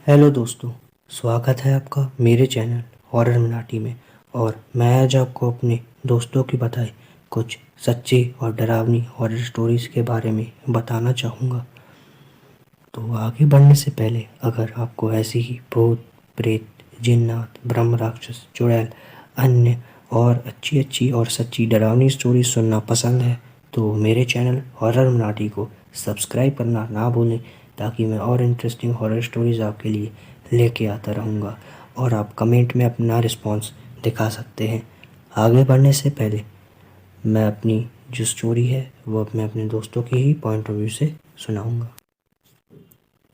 Hello दोस्तों, स्वागत है आपका मेरे चैनल हॉरर मराठी में। और मैं आज आपको अपने दोस्तों की बताई कुछ सच्ची और डरावनी हॉरर स्टोरीज़ के बारे में बताना चाहूँगा। तो आगे बढ़ने से पहले अगर आपको ऐसी ही भूत, प्रेत, जिन्नात, ब्रह्म राक्षस, चुड़ैल, अन्य और अच्छी और सच्ची डरावनी स्टोरी सुनना पसंद है तो मेरे चैनल हॉरर मराठी को सब्सक्राइब करना ना भूलें, ताकि मैं और इंटरेस्टिंग हॉरर स्टोरीज़ आपके लिए लेके आता रहूँगा और आप कमेंट में अपना रिस्पॉन्स दिखा सकते हैं। आगे बढ़ने से पहले मैं अपनी जो स्टोरी है वो मैं अपने दोस्तों की ही पॉइंट ऑफ व्यू से सुनाऊँगा।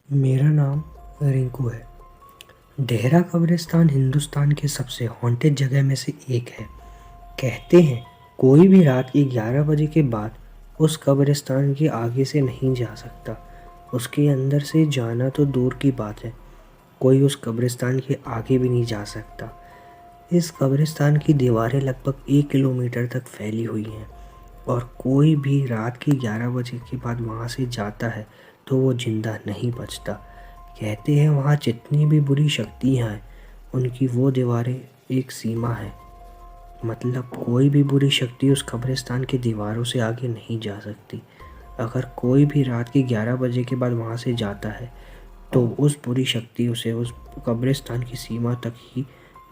मेरा नाम रिंकू है। देहरा कब्रिस्तान हिंदुस्तान के सबसे हॉन्टेड जगह में से एक है। कहते हैं कोई भी रात के 11 बजे के बाद उस कब्रिस्तान के आगे से नहीं जा सकता। उसके अंदर से जाना तो दूर की बात है, कोई उस कब्रिस्तान के आगे भी नहीं जा सकता। इस कब्रिस्तान की दीवारें लगभग 1 किलोमीटर तक फैली हुई हैं और कोई भी रात के 11 बजे के बाद वहाँ से जाता है तो वो जिंदा नहीं बचता। कहते हैं वहाँ जितनी भी बुरी शक्तियाँ हैं उनकी वो दीवारें एक सीमा है, मतलब कोई भी बुरी शक्ति उस कब्रिस्तान की दीवारों से आगे नहीं जा सकती। अगर कोई भी रात के 11 बजे के बाद वहाँ से जाता है तो उस बुरी शक्ति उसे उस कब्रिस्तान की सीमा तक ही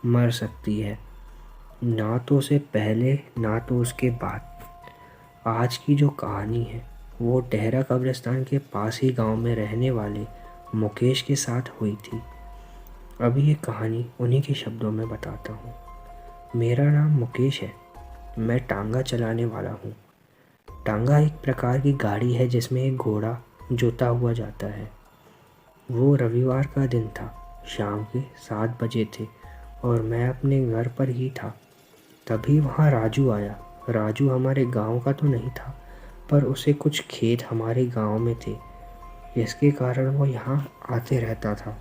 मर सकती है, ना तो उसे पहले ना तो उसके बाद। आज की जो कहानी है वो डेहरा कब्रिस्तान के पास ही गांव में रहने वाले मुकेश के साथ हुई थी। अभी ये कहानी उन्हीं के शब्दों में बताता हूँ। मेरा नाम मुकेश है। मैं टांगा चलाने वाला हूँ। टांगा एक प्रकार की गाड़ी है जिसमें एक घोड़ा जोता हुआ जाता है। वो रविवार का दिन था, शाम के 7 बजे थे और मैं अपने घर पर ही था। तभी वहाँ राजू आया। राजू हमारे गांव का तो नहीं था, पर उसे कुछ खेत हमारे गांव में थे, जिसके कारण वो यहाँ आते रहता था।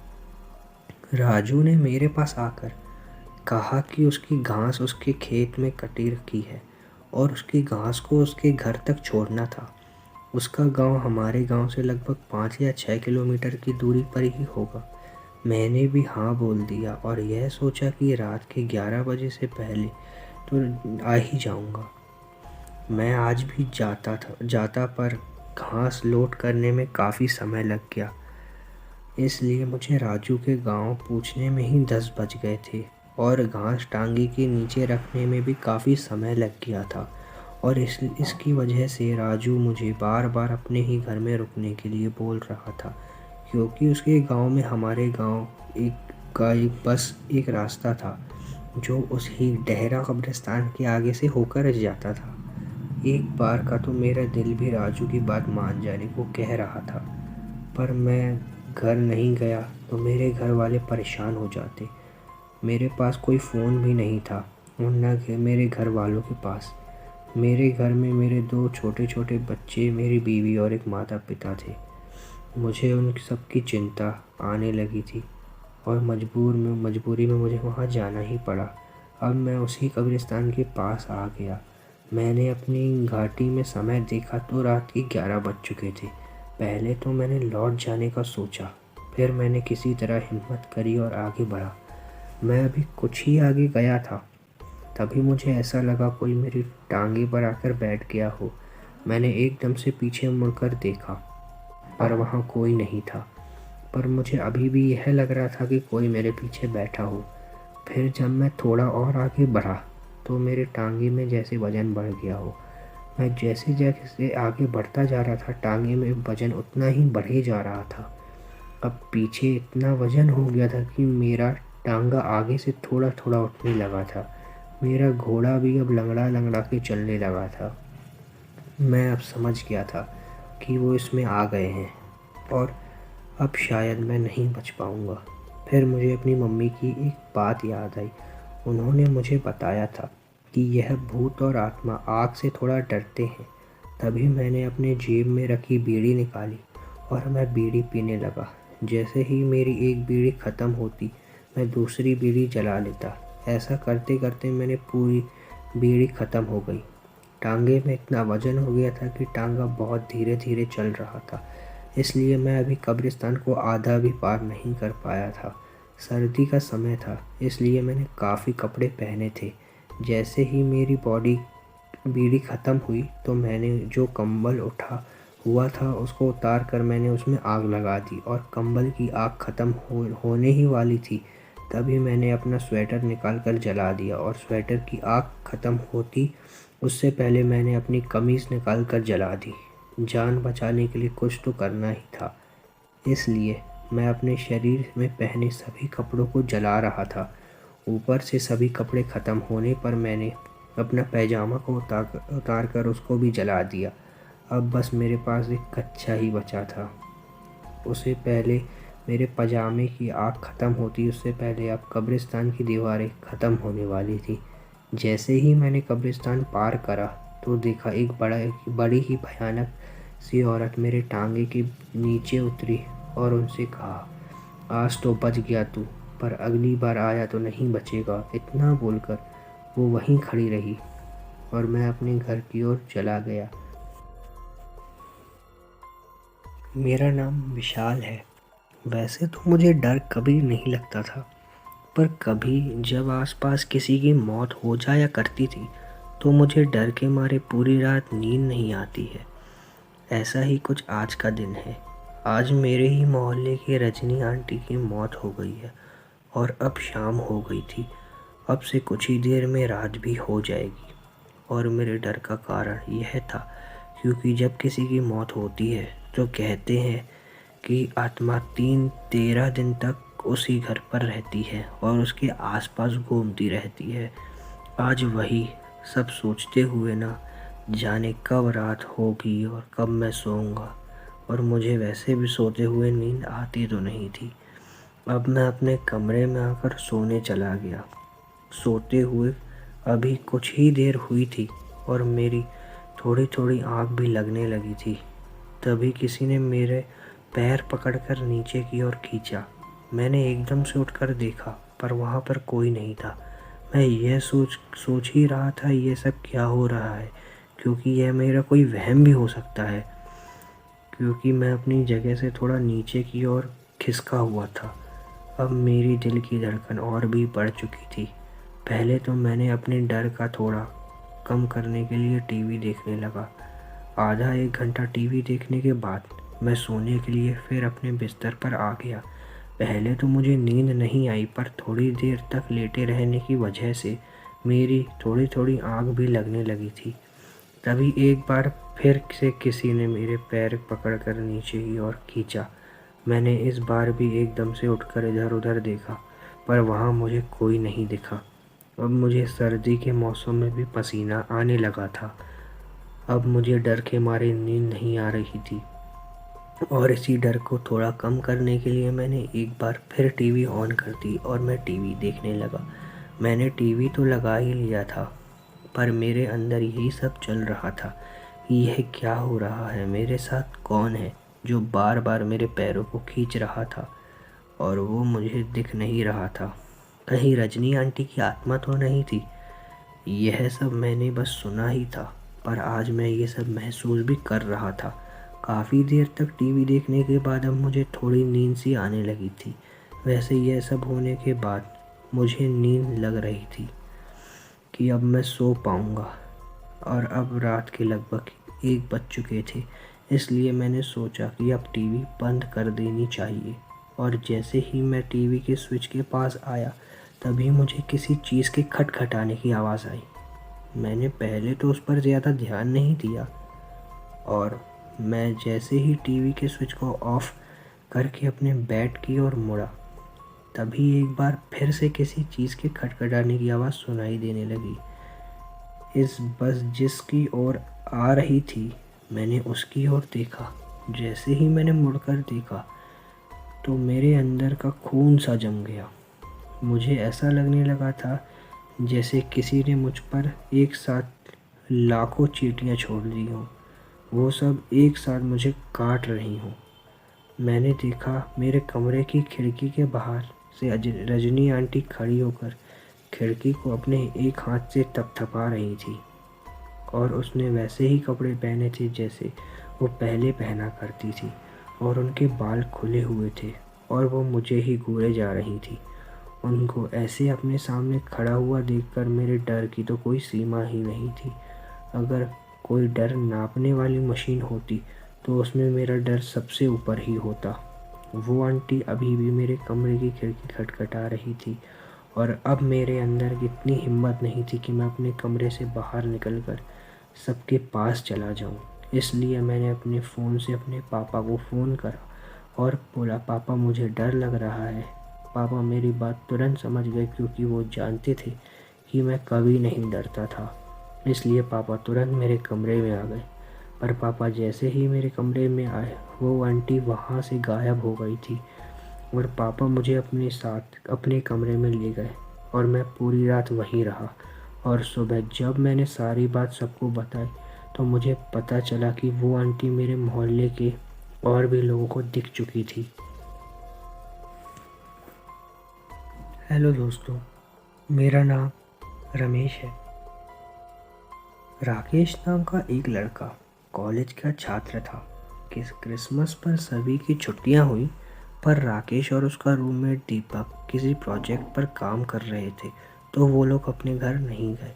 राजू ने मेरे पास आकर कहा कि उसकी घास उसके खेत में कटी रखी है और उसकी घास को उसके घर तक छोड़ना था। उसका गांव हमारे गांव से लगभग 5 या 6 किलोमीटर की दूरी पर ही होगा। मैंने भी हाँ बोल दिया और यह सोचा कि रात के 11 बजे से पहले तो आ ही जाऊंगा। मैं आज भी जाता पर घास लोड करने में काफ़ी समय लग गया, इसलिए मुझे राजू के गांव पूछने में ही 10 बज गए थे और घास टांगे के नीचे रखने में भी काफ़ी समय लग गया था। और इसकी वजह से राजू मुझे बार बार अपने ही घर में रुकने के लिए बोल रहा था, क्योंकि उसके गांव में हमारे गांव बस एक रास्ता था जो उसी डेहरा कब्रिस्तान के आगे से होकर जाता था। एक बार का तो मेरा दिल भी राजू की बात मान जाने को कह रहा था, पर मैं घर नहीं गया तो मेरे घर वाले परेशान हो जाते। मेरे पास कोई फ़ोन भी नहीं था और न मेरे घर वालों के पास। मेरे घर में मेरे 2 छोटे छोटे बच्चे, मेरी बीवी और एक माता पिता थे। मुझे उन सब की चिंता आने लगी थी और मजबूरी में मुझे वहाँ जाना ही पड़ा। अब मैं उसी कब्रिस्तान के पास आ गया। मैंने अपनी घाटी में समय देखा तो रात के 11 बज चुके थे। पहले तो मैंने लौट जाने का सोचा, फिर मैंने किसी तरह हिम्मत करी और आगे बढ़ा। मैं अभी कुछ ही आगे गया था, तभी मुझे ऐसा लगा कोई मेरी टांगे पर आकर बैठ गया हो। मैंने एकदम से पीछे मुड़कर देखा, पर वहाँ कोई नहीं था, पर मुझे अभी भी यह लग रहा था कि कोई मेरे पीछे बैठा हो। फिर जब मैं थोड़ा और आगे बढ़ा तो मेरे टांगे में जैसे वज़न बढ़ गया हो। मैं जैसे जैसे आगे बढ़ता जा रहा था, टांगे में वज़न उतना ही बढ़े जा रहा था। अब पीछे इतना वज़न हो गया था कि मेरा टांगा आगे से थोड़ा थोड़ा उठने लगा था। मेरा घोड़ा भी अब लंगड़ा लंगड़ा के चलने लगा था। मैं अब समझ गया था कि वो इसमें आ गए हैं और अब शायद मैं नहीं बच पाऊँगा। फिर मुझे अपनी मम्मी की एक बात याद आई। उन्होंने मुझे बताया था कि यह भूत और आत्मा आग से थोड़ा डरते हैं। तभी मैंने अपने जेब में रखी बीड़ी निकाली और मैं बीड़ी पीने लगा। जैसे ही मेरी एक बीड़ी ख़त्म होती, मैं दूसरी बीड़ी जला लेता। ऐसा करते करते मैंने पूरी बीड़ी ख़त्म हो गई। टांगे में इतना वज़न हो गया था कि टांगा बहुत धीरे धीरे चल रहा था। इसलिए मैं अभी कब्रिस्तान को आधा भी पार नहीं कर पाया था। सर्दी का समय था, इसलिए मैंने काफ़ी कपड़े पहने थे। जैसे ही मेरी बीड़ी ख़त्म हुई तो मैंने जो कंबल उठा हुआ था उसको उतार कर मैंने उसमें आग लगा दी, और कंबल की आग ख़त्म होने ही वाली थी तभी मैंने अपना स्वेटर निकाल कर जला दिया, और स्वेटर की आग ख़त्म होती उससे पहले मैंने अपनी कमीज़ निकाल कर जला दी। जान बचाने के लिए कुछ तो करना ही था, इसलिए मैं अपने शरीर में पहने सभी कपड़ों को जला रहा था। ऊपर से सभी कपड़े ख़त्म होने पर मैंने अपना पैजामा को उतार कर उसको भी जला दिया। अब बस मेरे पास एक कच्छा ही बचा था। उससे पहले मेरे पजामे की आग ख़त्म होती उससे पहले अब कब्रिस्तान की दीवारें ख़त्म होने वाली थी। जैसे ही मैंने कब्रिस्तान पार करा तो देखा एक बड़ी ही भयानक सी औरत मेरे टांगे के नीचे उतरी और उनसे कहा, आज तो बच गया तू, पर अगली बार आया तो नहीं बचेगा। इतना बोलकर वो वहीं खड़ी रही और मैं अपने घर की ओर चला गया। मेरा नाम विशाल है। वैसे तो मुझे डर कभी नहीं लगता था, पर कभी जब आसपास किसी की मौत हो जाया करती थी तो मुझे डर के मारे पूरी रात नींद नहीं आती है। ऐसा ही कुछ आज का दिन है। आज मेरे ही मोहल्ले की रजनी आंटी की मौत हो गई है और अब शाम हो गई थी। अब से कुछ ही देर में रात भी हो जाएगी, और मेरे डर का कारण यह था क्योंकि जब किसी की मौत होती है तो कहते हैं कि आत्मा 13 दिन तक उसी घर पर रहती है और उसके आसपास घूमती रहती है। आज वही सब सोचते हुए ना जाने कब रात होगी और कब मैं सोऊंगा, और मुझे वैसे भी सोते हुए नींद आती तो नहीं थी। अब मैं अपने कमरे में आकर सोने चला गया। सोते हुए अभी कुछ ही देर हुई थी और मेरी थोड़ी थोड़ी आँख भी लगने लगी थी। तभी किसी ने मेरे पैर पकड़कर नीचे की ओर खींचा। मैंने एकदम से उठकर देखा, पर वहाँ पर कोई नहीं था। मैं यह सोच ही रहा था ये सब क्या हो रहा है, क्योंकि यह मेरा कोई वहम भी हो सकता है, क्योंकि मैं अपनी जगह से थोड़ा नीचे की ओर खिसका हुआ था। अब मेरी दिल की धड़कन और भी बढ़ चुकी थी। पहले तो मैंने अपने डर का थोड़ा कम करने के लिए टीवी देखने लगा। आधा एक घंटा टीवी देखने के बाद मैं सोने के लिए फिर अपने बिस्तर पर आ गया। पहले तो मुझे नींद नहीं आई, पर थोड़ी देर तक लेटे रहने की वजह से मेरी थोड़ी थोड़ी आँख भी लगने लगी थी। तभी एक बार फिर से किसी ने मेरे पैर पकड़कर नीचे की ओर खींचा। मैंने इस बार भी एकदम से उठकर इधर उधर देखा, पर वहाँ मुझे कोई नहीं दिखा। अब मुझे सर्दी के मौसम में भी पसीना आने लगा था। अब मुझे डर के मारे नींद नहीं आ रही थी, और इसी डर को थोड़ा कम करने के लिए मैंने एक बार फिर टीवी ऑन कर दी और मैं टीवी देखने लगा। मैंने टीवी तो लगा ही लिया था, पर मेरे अंदर यही सब चल रहा था कि यह क्या हो रहा है, मेरे साथ कौन है जो बार बार मेरे पैरों को खींच रहा था और वो मुझे दिख नहीं रहा था। कहीं रजनी आंटी की आत्मा तो नहीं थी। यह सब मैंने बस सुना ही था, पर आज मैं ये सब महसूस भी कर रहा था। काफ़ी देर तक टीवी देखने के बाद अब मुझे थोड़ी नींद सी आने लगी थी। वैसे यह सब होने के बाद मुझे नींद लग रही थी कि अब मैं सो पाऊँगा, और अब रात के लगभग 1 बज चुके थे। इसलिए मैंने सोचा कि अब टीवी बंद कर देनी चाहिए, और जैसे ही मैं टीवी के स्विच के पास आया तभी मुझे किसी चीज़ के खटखटाने की आवाज़ आई। मैंने पहले तो उस पर ज़्यादा ध्यान नहीं दिया, और मैं जैसे ही टीवी के स्विच को ऑफ करके अपने बेड की ओर मुड़ा तभी एक बार फिर से किसी चीज़ के खटखटाने की आवाज़ सुनाई देने लगी। इस बस जिसकी ओर आ रही थी मैंने उसकी ओर देखा। जैसे ही मैंने मुड़कर देखा तो मेरे अंदर का खून सा जम गया। मुझे ऐसा लगने लगा था जैसे किसी ने मुझ पर एक साथ लाखों चींटियाँ छोड़ दी हों, वो सब एक साथ मुझे काट रही हों। मैंने देखा मेरे कमरे की खिड़की के बाहर से रजनी आंटी खड़ी होकर खिड़की को अपने एक हाथ से थपथपा रही थी, और उसने वैसे ही कपड़े पहने थे जैसे वो पहले पहना करती थी। और उनके बाल खुले हुए थे और वो मुझे ही घूरे जा रही थी। उनको ऐसे अपने सामने खड़ा हुआ देखकर मेरे डर की तो कोई सीमा ही नहीं थी। अगर कोई डर नापने वाली मशीन होती तो उसमें मेरा डर सबसे ऊपर ही होता। वो आंटी अभी भी मेरे कमरे की खिड़की खटखटा रही थी और अब मेरे अंदर इतनी हिम्मत नहीं थी कि मैं अपने कमरे से बाहर निकलकर सबके पास चला जाऊं। इसलिए मैंने अपने फ़ोन से अपने पापा को फ़ोन करा और बोला, पापा मुझे डर लग रहा है। पापा मेरी बात तुरंत समझ गए क्योंकि वो जानते थे कि मैं कभी नहीं डरता था। इसलिए पापा तुरंत मेरे कमरे में आ गए। पर पापा जैसे ही मेरे कमरे में आए वो आंटी वहाँ से गायब हो गई थी और पापा मुझे अपने साथ अपने कमरे में ले गए और मैं पूरी रात वहीं रहा। और सुबह जब मैंने सारी बात सबको बताई तो मुझे पता चला कि वो आंटी मेरे मोहल्ले के और भी लोगों को दिख चुकी थी। हेलो दोस्तों, मेरा नाम रमेश है। राकेश नाम का एक लड़का कॉलेज का छात्र था। क्रिसमस पर सभी की छुट्टियां हुई, पर राकेश और उसका रूममेट दीपक किसी प्रोजेक्ट पर काम कर रहे थे, तो वो लोग अपने घर नहीं गए।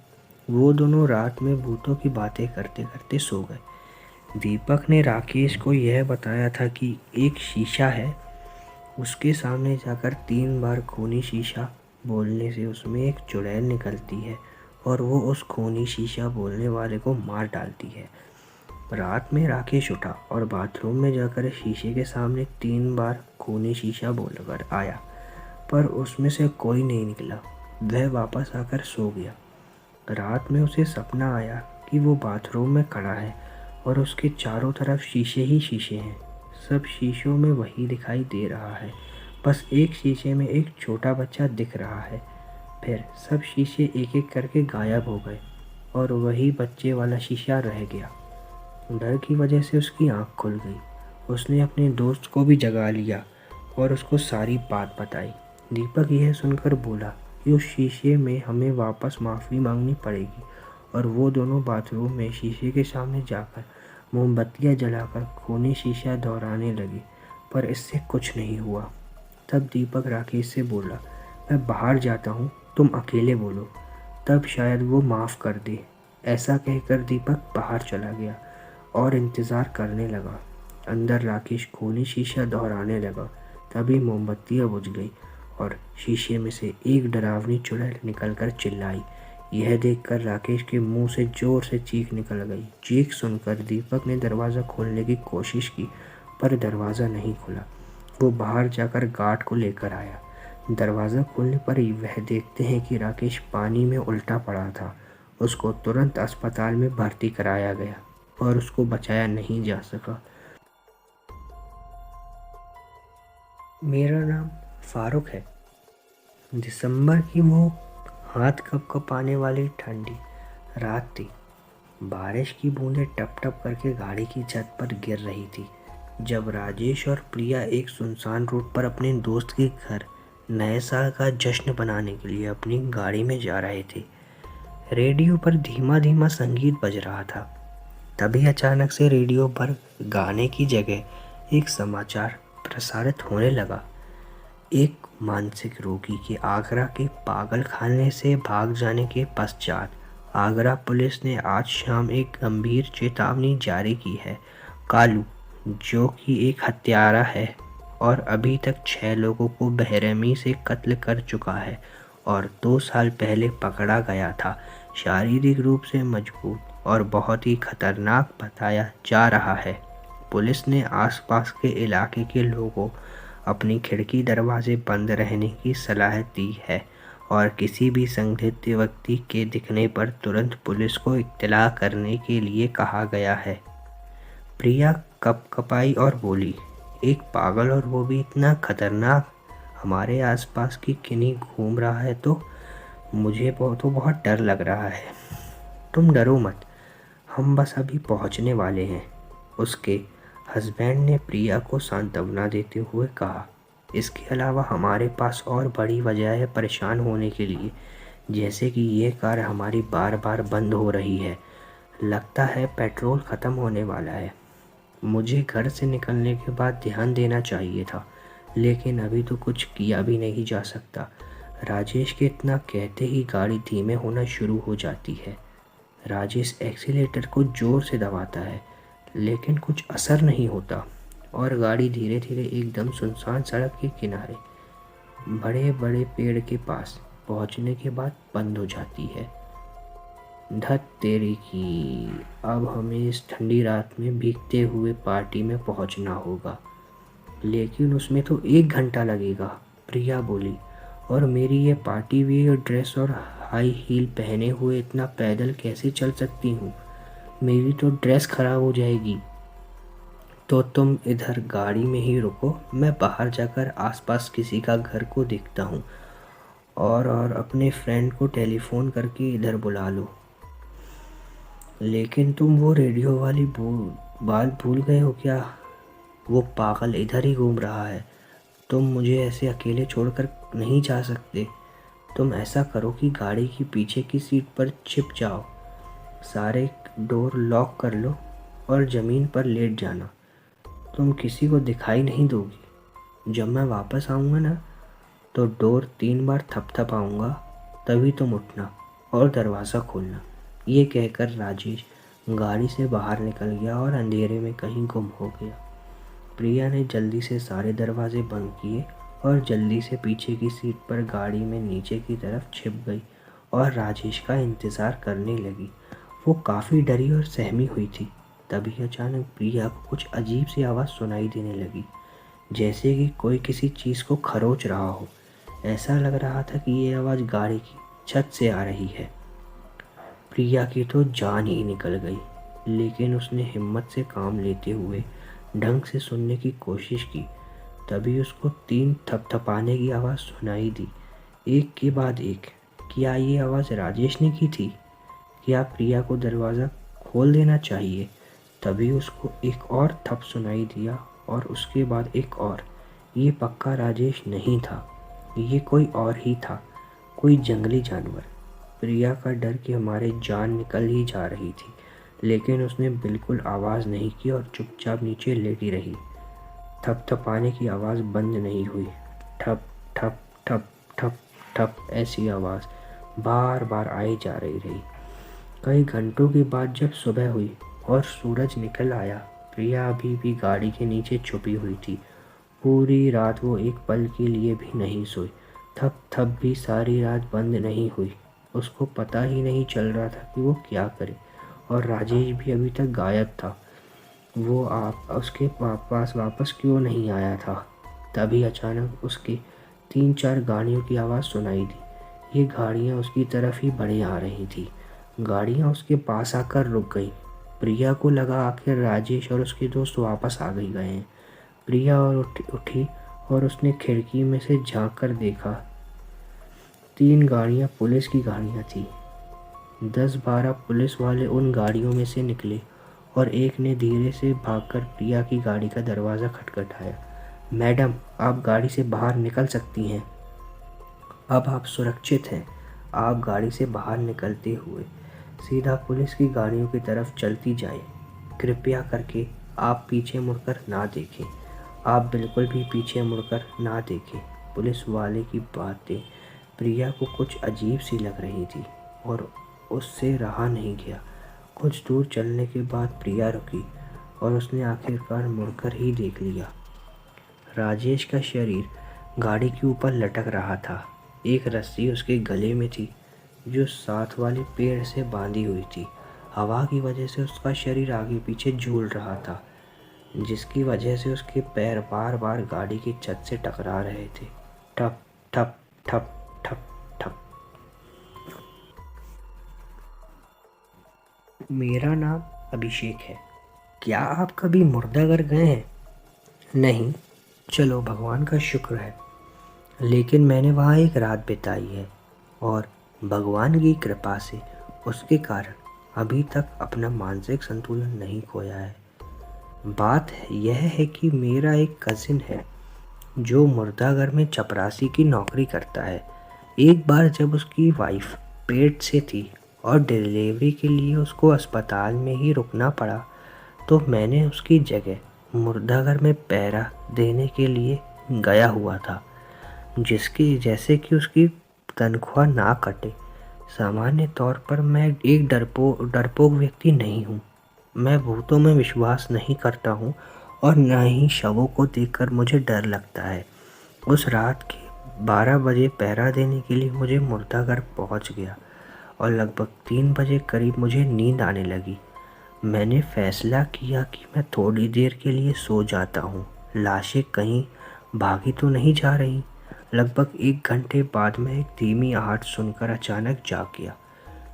वो दोनों रात में भूतों की बातें करते करते सो गए। दीपक ने राकेश को यह बताया था कि एक शीशा है, उसके सामने जाकर 3 बार खूनी शीशा बोलने से उसमें एक चुड़ैल निकलती है और वो उस खूनी शीशा बोलने वाले को मार डालती है। रात में राकेश उठा और बाथरूम में जाकर शीशे के सामने 3 बार खूनी शीशा बोलकर आया, पर उसमें से कोई नहीं निकला। वह वापस आकर सो गया। रात में उसे सपना आया कि वो बाथरूम में खड़ा है और उसके चारों तरफ शीशे ही शीशे हैं। सब शीशों में वही दिखाई दे रहा है, बस एक शीशे में एक छोटा बच्चा दिख रहा है। फिर सब शीशे एक एक करके गायब हो गए और वही बच्चे वाला शीशा रह गया। डर की वजह से उसकी आंख खुल गई। उसने अपने दोस्त को भी जगा लिया और उसको सारी बात बताई। दीपक यह सुनकर बोला कि उस शीशे में हमें वापस माफ़ी मांगनी पड़ेगी, और वो दोनों बाथरूम में शीशे के सामने जाकर मोमबत्तियां जलाकर खूनी शीशा दोहराने लगे, पर इससे कुछ नहीं हुआ। तब दीपक राकेश से बोला, मैं बाहर जाता हूँ, तुम अकेले बोलो, तब शायद वो माफ़ कर दे। ऐसा कहकर दीपक बाहर चला गया और इंतज़ार करने लगा। अंदर राकेश खूनी शीशा दोहराने लगा। तभी मोमबत्तियाँ बुझ गई और शीशे में से एक डरावनी चुड़ैल निकलकर चिल्लाई। यह देखकर राकेश के मुंह से जोर से चीख निकल गई। चीख सुनकर दीपक ने दरवाज़ा खोलने की कोशिश की, पर दरवाज़ा नहीं खुला। वो बाहर जाकर गार्ड को लेकर आया। दरवाज़ा खोलने पर ही वह देखते हैं कि राकेश पानी में उल्टा पड़ा था। उसको तुरंत अस्पताल में भर्ती कराया गया और उसको बचाया नहीं जा सका। मेरा नाम फारूक है। दिसंबर की वो हाथ कँपाने वाली ठंडी रात थी। बारिश की बूंदें टप टप करके गाड़ी की छत पर गिर रही थी जब राजेश और प्रिया एक सुनसान रोड पर अपने दोस्त के घर नए साल का जश्न मनाने के लिए अपनी गाड़ी में जा रहे थे। रेडियो पर धीमा धीमा संगीत बज रहा था। तभी अचानक से रेडियो पर गाने की जगह एक समाचार प्रसारित होने लगा। एक मानसिक रोगी के आगरा के पागल खाने से भाग जाने के पश्चात आगरा पुलिस ने आज शाम एक गंभीर चेतावनी जारी की है। कालू, जो कि एक हत्यारा है और अभी तक 6 लोगों को बेरहमी से कत्ल कर चुका है और 2 साल पहले पकड़ा गया था, शारीरिक रूप से मजबूत और बहुत ही खतरनाक बताया जा रहा है। पुलिस ने आसपास के इलाके के लोगों अपनी खिड़की दरवाजे बंद रहने की सलाह दी है और किसी भी संदिग्ध व्यक्ति के दिखने पर तुरंत पुलिस को इत्तला करने के लिए कहा गया है। प्रिया कपकपाई और बोली, एक पागल और वो भी इतना खतरनाक हमारे आसपास की किन्हीं घूम रहा है तो मुझे बहुत डर लग रहा है। तुम डरो मत, हम बस अभी पहुंचने वाले हैं, उसके हस्बैंड ने प्रिया को सांत्वना देते हुए कहा। इसके अलावा हमारे पास और बड़ी वजह है परेशान होने के लिए, जैसे कि ये कार हमारी बार बार बंद हो रही है। लगता है पेट्रोल ख़त्म होने वाला है। मुझे घर से निकलने के बाद ध्यान देना चाहिए था, लेकिन अभी तो कुछ किया भी नहीं जा सकता। राजेश के इतना कहते ही गाड़ी धीमे होना शुरू हो जाती है। राजेश एक्सीलेटर को ज़ोर से दबाता है, लेकिन कुछ असर नहीं होता और गाड़ी धीरे धीरे एकदम सुनसान सड़क के किनारे बड़े बड़े पेड़ के पास पहुंचने के बाद बंद हो जाती है। धत तेरी की, अब हमें इस ठंडी रात में भीगते हुए पार्टी में पहुंचना होगा। लेकिन उसमें तो 1 घंटा लगेगा, प्रिया बोली। और मेरी ये पार्टी वियर ड्रेस और हाई हील पहने हुए इतना पैदल कैसे चल सकती हूँ? मेरी तो ड्रेस खराब हो जाएगी। तो तुम इधर गाड़ी में ही रुको, मैं बाहर जाकर आसपास किसी का घर को देखता हूँ और अपने फ्रेंड को टेलीफोन करके इधर बुला लो। लेकिन तुम वो रेडियो वाली बात भूल गए हो क्या? वो पागल इधर ही घूम रहा है। तुम मुझे ऐसे अकेले छोड़कर नहीं जा सकते। तुम ऐसा करो कि गाड़ी की पीछे की सीट पर छिप जाओ, सारे डोर लॉक कर लो और ज़मीन पर लेट जाना। तुम किसी को दिखाई नहीं दोगी। जब मैं वापस आऊँगा ना, तो डोर 3 बार थपथपाऊँगा, तभी तुम उठना और दरवाज़ा खोलना। ये कहकर राजेश गाड़ी से बाहर निकल गया और अंधेरे में कहीं गुम हो गया। प्रिया ने जल्दी से सारे दरवाजे बंद किए और जल्दी से पीछे की सीट पर गाड़ी में नीचे की तरफ छिप गई और राजेश का इंतज़ार करने लगी। वो काफ़ी डरी और सहमी हुई थी। तभी अचानक प्रिया को कुछ अजीब सी आवाज़ सुनाई देने लगी, जैसे कि कोई किसी चीज़ को खरोच रहा हो। ऐसा लग रहा था कि ये आवाज़ गाड़ी की छत से आ रही है। प्रिया की तो जान ही निकल गई, लेकिन उसने हिम्मत से काम लेते हुए ढंग से सुनने की कोशिश की। तभी उसको 3 थपथपाने की आवाज़ सुनाई दी, एक के बाद एक। क्या ये आवाज़ राजेश ने की थी? क्या प्रिया को दरवाज़ा खोल देना चाहिए? तभी उसको एक और थप सुनाई दिया और उसके बाद एक और। ये पक्का राजेश नहीं था, ये कोई और ही था, कोई जंगली जानवर। प्रिया का डर के हमारे जान निकल ही जा रही थी, लेकिन उसने बिल्कुल आवाज़ नहीं की और चुपचाप नीचे लेटी रही। थपथपाने की आवाज़ बंद नहीं हुई। ठप ठप ठप ठप ठप ऐसी आवाज़ बार बार आई जा रही। कई घंटों के बाद जब सुबह हुई और सूरज निकल आया, प्रिया अभी भी गाड़ी के नीचे छुपी हुई थी। पूरी रात वो एक पल के लिए भी नहीं सोई। थप थप भी सारी रात बंद नहीं हुई। उसको पता ही नहीं चल रहा था कि वो क्या करे, और राजेश भी अभी तक गायब था। वो उसके पास वापस क्यों नहीं आया था? तभी अचानक उसकी 3-4 गाड़ियों की आवाज़ सुनाई दी। ये गाड़ियाँ उसकी तरफ ही बढ़े आ रही थी। गाड़ियाँ उसके पास आकर रुक गई। प्रिया को लगा आखिर राजेश और उसके दोस्त वापस आ गए हैं। प्रिया और उठी और उसने खिड़की में से झांक कर देखा। 3 गाड़ियाँ पुलिस की गाड़ियाँ थी। 10-12 पुलिस वाले उन गाड़ियों में से निकले और एक ने धीरे से भागकर प्रिया की गाड़ी का दरवाज़ा खटखटाया। मैडम, आप गाड़ी से बाहर निकल सकती हैं। अब आप सुरक्षित हैं। आप गाड़ी से बाहर निकलते हुए सीधा पुलिस की गाड़ियों की तरफ चलती जाएं। कृपया करके आप पीछे मुड़कर ना देखें। आप बिल्कुल भी पीछे मुड़कर ना देखें। पुलिस वाले की बातें प्रिया को कुछ अजीब सी लग रही थी और उससे रहा नहीं गया। कुछ दूर चलने के बाद प्रिया रुकी और उसने आखिरकार मुड़कर ही देख लिया। राजेश का शरीर गाड़ी के ऊपर लटक रहा था। एक रस्सी उसके गले में थी, जो साथ वाले पेड़ से बांधी हुई थी। हवा की वजह से उसका शरीर आगे पीछे झूल रहा था, जिसकी वजह से उसके पैर बार बार गाड़ी की छत से टकरा रहे थे। ठप ठप ठप ठप ठप। मेरा नाम अभिषेक है। क्या आप कभी मुर्दाघर गए हैं? नहीं। चलो, भगवान का शुक्र है। लेकिन मैंने वहाँ एक रात बिताई है और भगवान की कृपा से उसके कारण अभी तक अपना मानसिक संतुलन नहीं खोया है। बात यह है कि मेरा एक कज़िन है जो मुर्दाघर में चपरासी की नौकरी करता है। एक बार जब उसकी वाइफ पेट से थी और डिलीवरी के लिए उसको अस्पताल में ही रुकना पड़ा, तो मैंने उसकी जगह मुर्दाघर में पहरा देने के लिए गया हुआ था, जिसकी जैसे कि उसकी तनख्वाह ना कटे। सामान्य तौर पर मैं एक डरपोक व्यक्ति नहीं हूँ। मैं भूतों में विश्वास नहीं करता हूँ और न ही शवों को देखकर मुझे डर लगता है। उस रात के 12 बजे पहरा देने के लिए मुझे मुर्दाघर पहुँच गया और लगभग 3 बजे करीब मुझे नींद आने लगी। मैंने फैसला किया कि मैं थोड़ी देर के लिए सो जाता हूँ, लाशें कहीं भागी तो नहीं जा रही। लगभग 1 घंटे बाद मैं एक धीमी आहट सुनकर अचानक जाग गया।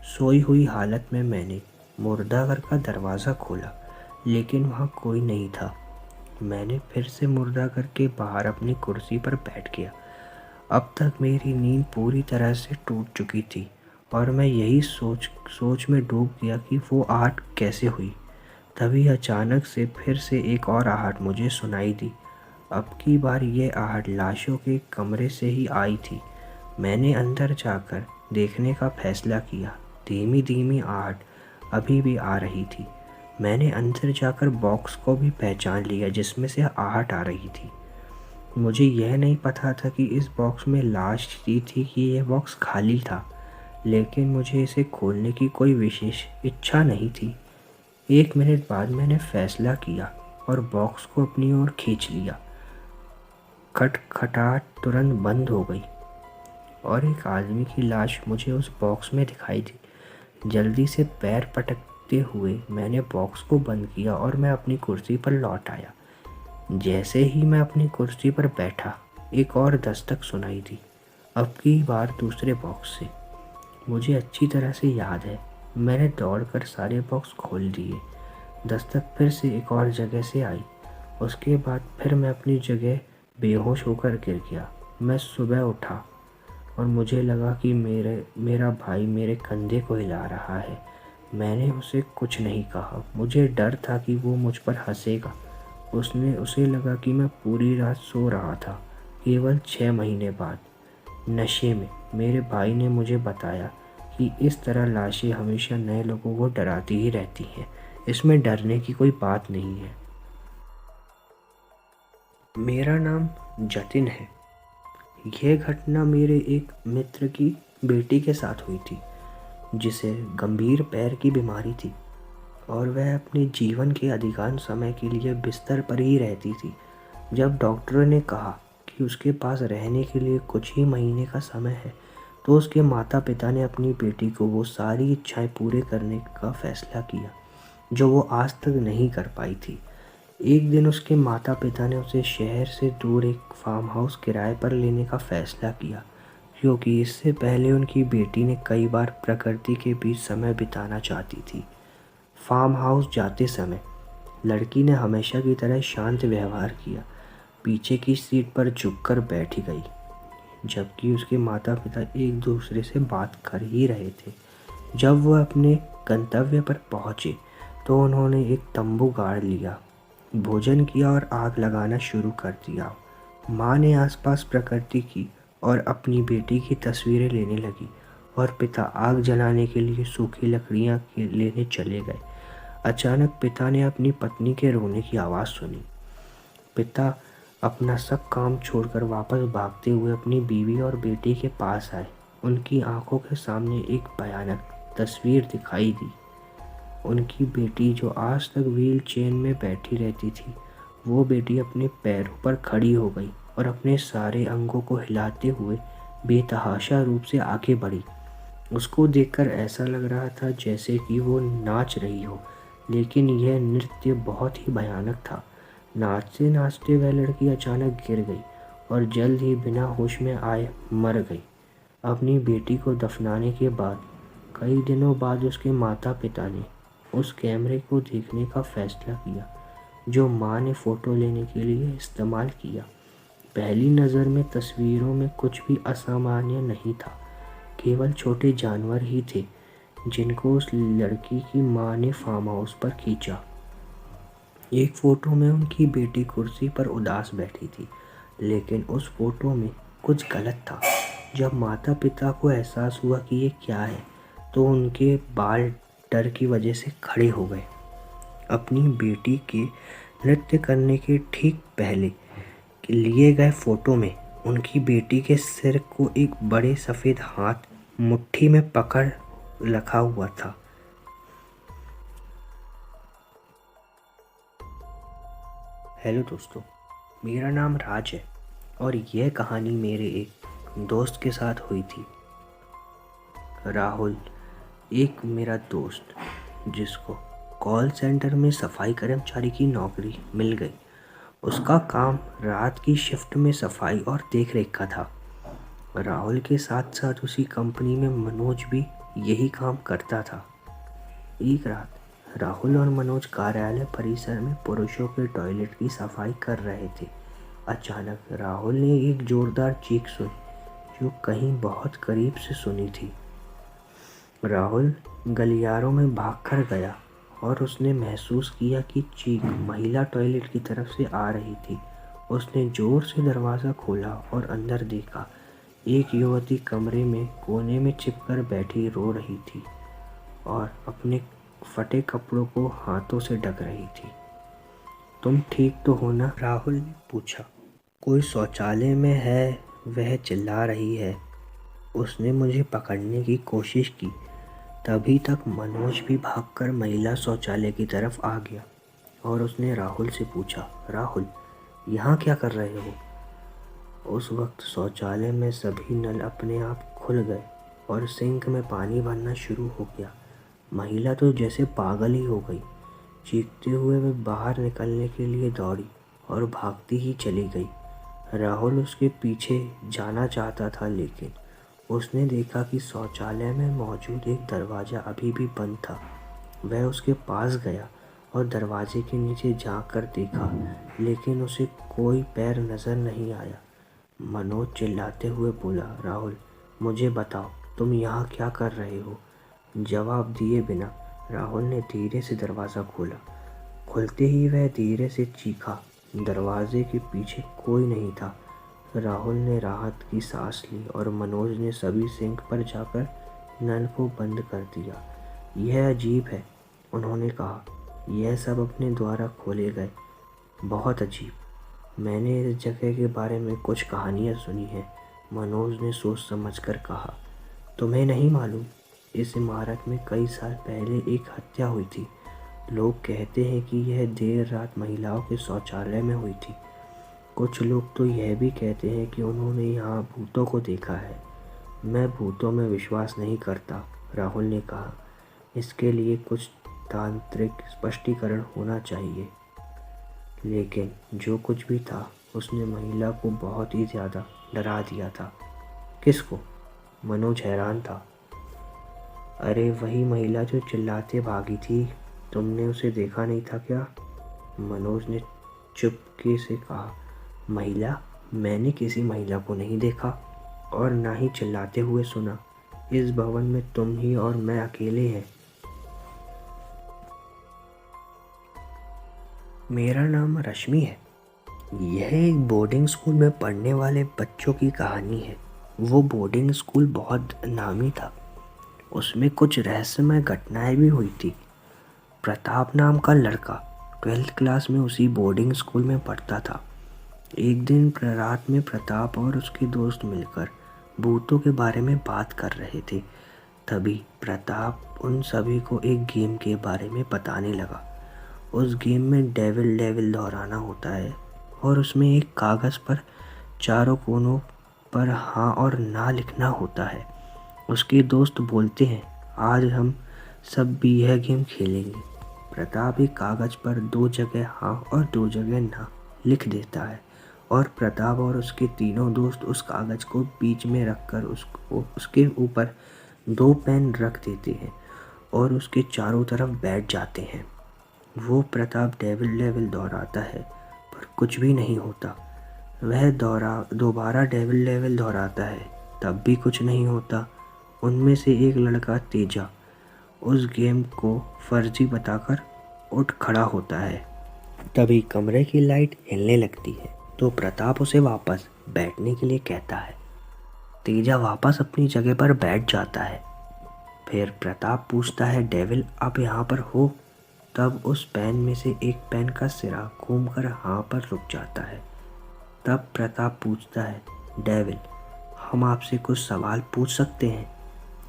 सोई हुई हालत में मैंने मुर्दाघर का दरवाज़ा खोला, लेकिन वहाँ कोई नहीं था। मैंने फिर से मुर्दाघर के बाहर अपनी कुर्सी पर बैठ गया। अब तक मेरी नींद पूरी तरह से टूट चुकी थी और मैं यही सोच में डूब गया कि वो आहट कैसे हुई। तभी अचानक से फिर से एक और आहट मुझे सुनाई दी। अब की बार ये आहट लाशों के कमरे से ही आई थी। मैंने अंदर जाकर देखने का फैसला किया। धीमी धीमी आहट अभी भी आ रही थी। मैंने अंदर जाकर बॉक्स को भी पहचान लिया जिसमें से आहट आ रही थी। मुझे यह नहीं पता था कि इस बॉक्स में लाश थी कि यह बॉक्स खाली था, लेकिन मुझे इसे खोलने की कोई विशेष इच्छा नहीं थी। 1 मिनट बाद मैंने फैसला किया और बॉक्स को अपनी ओर खींच लिया। खटखटाहट तुरंत बंद हो गई और एक आदमी की लाश मुझे उस बॉक्स में दिखाई दी। जल्दी से पैर पटकते हुए मैंने बॉक्स को बंद किया और मैं अपनी कुर्सी पर लौट आया। जैसे ही मैं अपनी कुर्सी पर बैठा, एक और दस्तक सुनाई दी, अब की बार दूसरे बॉक्स से। मुझे अच्छी तरह से याद है, मैंने दौड़कर सारे बॉक्स खोल दिए। दस्तक फिर से एक और जगह से आई। उसके बाद फिर मैं अपनी जगह बेहोश होकर गिर गया। मैं सुबह उठा और मुझे लगा कि मेरा भाई मेरे कंधे को हिला रहा है। मैंने उसे कुछ नहीं कहा। मुझे डर था कि वो मुझ पर हंसेगा। उसे लगा कि मैं पूरी रात सो रहा था। केवल 6 महीने बाद नशे में मेरे भाई ने मुझे बताया कि इस तरह लाशें हमेशा नए लोगों को डराती ही रहती हैं। इसमें डरने की कोई बात नहीं है। मेरा नाम जतिन है। यह घटना मेरे एक मित्र की बेटी के साथ हुई थी, जिसे गंभीर पैर की बीमारी थी और वह अपने जीवन के अधिकांश समय के लिए बिस्तर पर ही रहती थी। जब डॉक्टरों ने कहा कि उसके पास रहने के लिए कुछ ही महीने का समय है, तो उसके माता पिता ने अपनी बेटी को वो सारी इच्छाएं पूरे करने का फैसला किया जो वो आज तक नहीं कर पाई थी। एक दिन उसके माता पिता ने उसे शहर से दूर एक फार्म हाउस किराए पर लेने का फैसला किया, क्योंकि इससे पहले उनकी बेटी ने कई बार प्रकृति के बीच समय बिताना चाहती थी। फार्म हाउस जाते समय लड़की ने हमेशा की तरह शांत व्यवहार किया, पीछे की सीट पर झुककर बैठी गई, जबकि उसके माता पिता एक दूसरे से बात कर ही रहे थे। जब वह अपने गंतव्य पर पहुंचे तो उन्होंने एक तंबू गाड़ लिया, भोजन किया और आग लगाना शुरू कर दिया। माँ ने आसपास प्रकृति की और अपनी बेटी की तस्वीरें लेने लगी और पिता आग जलाने के लिए सूखी लकड़ियाँ लेने चले गए। अचानक पिता ने अपनी पत्नी के रोने की आवाज़ सुनी। पिता अपना सब काम छोड़कर वापस भागते हुए अपनी बीवी और बेटी के पास आए। उनकी आंखों के सामने एक भयानक तस्वीर दिखाई दी। उनकी बेटी, जो आज तक व्हील चेयर में बैठी रहती थी, वो बेटी अपने पैरों पर खड़ी हो गई और अपने सारे अंगों को हिलाते हुए बेतहाशा रूप से आगे बढ़ी। उसको देखकर ऐसा लग रहा था जैसे कि वो नाच रही हो, लेकिन यह नृत्य बहुत ही भयानक था। नाचते नाचते वह लड़की अचानक गिर गई और जल्द ही बिना होश में आए मर गई। अपनी बेटी को दफनाने के बाद कई दिनों बाद उसके माता पिता ने उस कैमरे को देखने का फैसला किया जो माँ ने फ़ोटो लेने के लिए इस्तेमाल किया। पहली नज़र में तस्वीरों में कुछ भी असामान्य नहीं था, केवल छोटे जानवर ही थे जिनको उस लड़की की माँ ने फार्म हाउस पर खींचा। एक फ़ोटो में उनकी बेटी कुर्सी पर उदास बैठी थी, लेकिन उस फोटो में कुछ गलत था। जब माता पिता को एहसास हुआ कि ये क्या है, तो उनके बाल डर की वजह से खड़े हो गए। अपनी बेटी के नृत्य करने के ठीक पहले लिए गए फोटो में उनकी बेटी के सिर को एक बड़े सफ़ेद हाथ मुट्ठी में पकड़ रखा हुआ था। हेलो दोस्तों, मेरा नाम राज है और यह कहानी मेरे एक दोस्त के साथ हुई थी। राहुल एक मेरा दोस्त जिसको कॉल सेंटर में सफाई कर्मचारी की नौकरी मिल गई। उसका काम रात की शिफ्ट में सफाई और देखरेख का था। राहुल के साथ साथ उसी कंपनी में मनोज भी यही काम करता था। एक रात राहुल और मनोज कार्यालय परिसर में पुरुषों के टॉयलेट की सफाई कर रहे थे। अचानक राहुल ने एक जोरदार चीख सुनी जो कहीं बहुत करीब से सुनी थी। राहुल गलियारों में भागकर गया और उसने महसूस किया कि चीख महिला टॉयलेट की तरफ से आ रही थी। उसने जोर से दरवाज़ा खोला और अंदर देखा। एक युवती कमरे में कोने में छिपकर बैठी रो रही थी और अपने फटे कपड़ों को हाथों से ढक रही थी। तुम ठीक तो हो ना? राहुल ने पूछा। कोई शौचालय में है, वह चिल्ला रही है। उसने मुझे पकड़ने की कोशिश की। तभी तक मनोज भी भागकर महिला शौचालय की तरफ आ गया और उसने राहुल से पूछा, राहुल यहाँ क्या कर रहे हो? उस वक्त शौचालय में सभी नल अपने आप खुल गए और सिंक में पानी भरना शुरू हो गया। महिला तो जैसे पागल ही हो गई। चीखते हुए वह बाहर निकलने के लिए दौड़ी और भागती ही चली गई। राहुल उसके पीछे जाना चाहता था, लेकिन उसने देखा कि शौचालय में मौजूद एक दरवाज़ा अभी भी बंद था। वह उसके पास गया और दरवाजे के नीचे झांक कर देखा, लेकिन उसे कोई पैर नज़र नहीं आया। मनोज चिल्लाते हुए बोला, राहुल मुझे बताओ, तुम यहाँ क्या कर रहे हो? जवाब दिए बिना राहुल ने धीरे से दरवाज़ा खोला। खुलते ही वह धीरे से चीखा। दरवाजे के पीछे कोई नहीं था। राहुल ने राहत की सांस ली और मनोज ने सभी सिंक पर जाकर नल को बंद कर दिया। यह अजीब है, उन्होंने कहा। यह सब अपने द्वारा खोले गए। बहुत अजीब। मैंने इस जगह के बारे में कुछ कहानियाँ सुनी हैं, मनोज ने सोच समझकर कहा। तुम्हें नहीं मालूम, इस इमारत में कई साल पहले एक हत्या हुई थी। लोग कहते हैं कि यह देर रात महिलाओं के शौचालय में हुई थी। कुछ लोग तो यह भी कहते हैं कि उन्होंने यहाँ भूतों को देखा है। मैं भूतों में विश्वास नहीं करता, राहुल ने कहा। इसके लिए कुछ तांत्रिक स्पष्टीकरण होना चाहिए। लेकिन जो कुछ भी था, उसने महिला को बहुत ही ज़्यादा डरा दिया था। किसको? मनोज हैरान था। अरे वही महिला जो चिल्लाते भागी थी, तुमने उसे देखा नहीं था क्या? मनोज ने चुपके से कहा। महिला? मैंने किसी महिला को नहीं देखा और ना ही चिल्लाते हुए सुना। इस भवन में तुम ही और मैं अकेले हैं। मेरा नाम रश्मि है। यह एक बोर्डिंग स्कूल में पढ़ने वाले बच्चों की कहानी है। वो बोर्डिंग स्कूल बहुत नामी था। उसमें कुछ रहस्यमय घटनाएं भी हुई थी। प्रताप नाम का लड़का 12th क्लास में उसी बोर्डिंग स्कूल में पढ़ता था। एक दिन रात में प्रताप और उसके दोस्त मिलकर भूतों के बारे में बात कर रहे थे। तभी प्रताप उन सभी को एक गेम के बारे में बताने लगा। उस गेम में डेविल डेविल दोहराना होता है और उसमें एक कागज़ पर चारों कोनों पर हाँ और ना लिखना होता है। उसके दोस्त बोलते हैं, आज हम सब भी यह गेम खेलेंगे। प्रताप एक कागज़ पर 2 जगह हाँ और 2 जगह ना लिख देता है और प्रताप और उसके तीनों दोस्त उस कागज़ को बीच में रखकर उसके ऊपर 2 पेन रख देते हैं और उसके चारों तरफ बैठ जाते हैं। वो प्रताप डेविल डेविल दोहराता है पर कुछ भी नहीं होता। वह दोबारा डेविल डेविल दोहराता है, तब भी कुछ नहीं होता। उनमें से एक लड़का तेजा उस गेम को फर्जी बताकर उठ खड़ा होता है। तभी कमरे की लाइट हिलने लगती है तो प्रताप उसे वापस बैठने के लिए कहता है। तेजा वापस अपनी जगह पर बैठ जाता है। फिर प्रताप पूछता है, डेविल आप यहाँ पर हो? तब उस पेन में से एक पेन का सिरा घूमकर हाँ पर रुक जाता है। तब प्रताप पूछता है, डेविल, हम आपसे कुछ सवाल पूछ सकते हैं?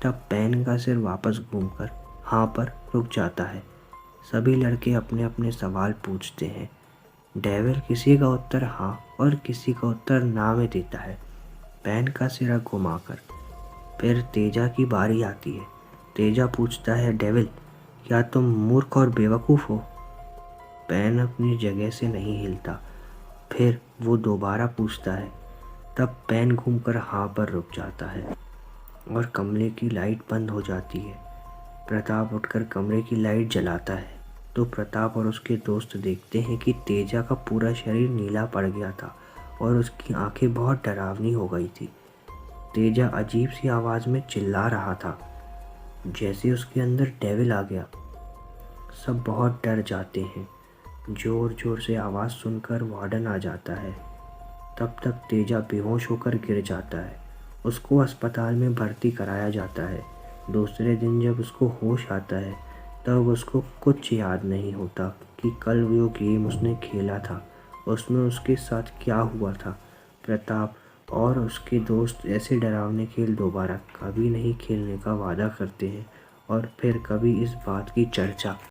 तब पेन का सिर वापस घूमकर हाँ पर रुक जाता है। सभी लड़के अपने अपने सवाल पूछते हैं। डेविल किसी का उत्तर हाँ और किसी का उत्तर ना में देता है, पेन का सिरा घुमाकर। फिर तेजा की बारी आती है। तेजा पूछता है, डेविल, क्या तुम मूर्ख और बेवकूफ़ हो? पेन अपनी जगह से नहीं हिलता। फिर वो दोबारा पूछता है। तब पेन घूमकर हाँ पर रुक जाता है और कमरे की लाइट बंद हो जाती है। प्रताप उठकर कमरे की लाइट जलाता है तो प्रताप और उसके दोस्त देखते हैं कि तेजा का पूरा शरीर नीला पड़ गया था और उसकी आंखें बहुत डरावनी हो गई थी। तेजा अजीब सी आवाज़ में चिल्ला रहा था, जैसे उसके अंदर डेविल आ गया। सब बहुत डर जाते हैं। जोर जोर से आवाज़ सुनकर वार्डन आ जाता है। तब तक तेजा बेहोश होकर गिर जाता है। उसको अस्पताल में भर्ती कराया जाता है। दूसरे दिन जब उसको होश आता है तब उसको कुछ याद नहीं होता कि कल वो गेम उसने खेला था, उसमें उसके साथ क्या हुआ था। प्रताप और उसके दोस्त ऐसे डरावने खेल दोबारा कभी नहीं खेलने का वादा करते हैं और फिर कभी इस बात की चर्चा